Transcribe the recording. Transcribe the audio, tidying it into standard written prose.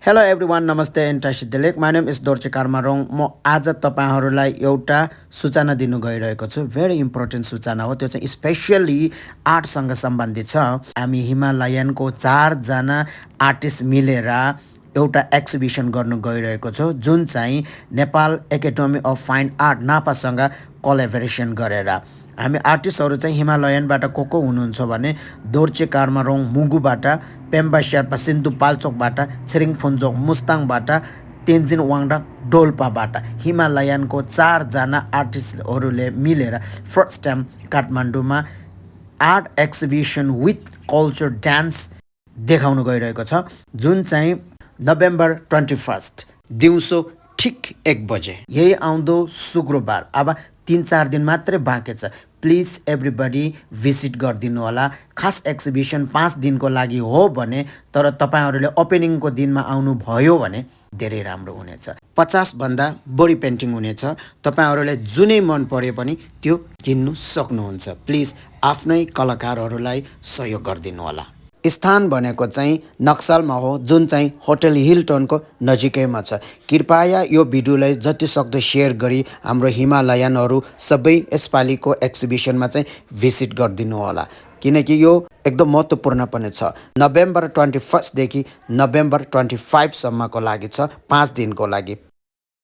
Hello everyone, नमस्ते and Tashi Delek. My name is Dorje Karmarong. म आज तपाईँहरूलाई एउटा सूचना दिनु गइरहेको छु। भेरी इम्पोर्टेन्ट सूचना हो। त्यो चाहिँ स्पेसली आर्टसँग सम्बन्धित छ। हामी हिमालयनको 4जना आर्टिस्ट मिलेर एउटा एक्जिबिसन गर्नु गइरहेको छौँ, जुन चाहिँ Nepal academy of fine art नापासँग कोलाबोरेसन गरेर। हामी आर्टिस्टहरू चाहिँ हिमालयनबाट को हुनुहुन्छ भने दोर्चे कार्मारोङ मुगुबाट, पेम्बा शेर्पा सिन्धुपाल्चोकबाट, छिरिङ फुन्चोक मुस्ताङबाट, तेन्जिन वाङडा डोल्पाबाट हिमालयनको 4जना आर्टिस्टहरूले मिलेर फर्स्ट टाइम काठमाडौँमा art exhibition with culture dance देखाउनु गइरहेको छ, जुन चाहिँ नोभेम्बर 21 दिउँसो ठिक 1 बजे, यही आउँदो शुक्रबार। अब 3-4 दिन मात्रै बाँकी छ। प्लिज एभ्रिबडी भिजिट गरिदिनु होला। खास एक्जिबिसन 5 दिनको लागि हो भने, तर तपाईँहरूले ओपनिङको दिनमा आउनुभयो भने धेरै राम्रो हुनेछ। 50भन्दा बढी पेन्टिङ हुनेछ। तपाईँहरूले जुनै मन परे पनि त्यो किन्नु सक्नुहुन्छ। प्लिज आफ्नै कलाकारहरूलाई सहयोग गरिदिनु होला। स्थान भनेको चाहिँ नक्सलमा हो, जुन चाहिँ होटल हिल्टनको नजिकैमा छ। कृपया यो भिडियोलाई जति सक्दो सेयर गरी हाम्रो हिमालयनहरू सबै यसपालिको एक्जिबिसनमा चाहिँ भिजिट गरिदिनु होला, किनकि यो एकदम महत्त्वपूर्ण पनि छ। नोभेम्बर 21 देखि नोभेम्बर 25 सम्मको लागि छ, 5 दिनको लागि।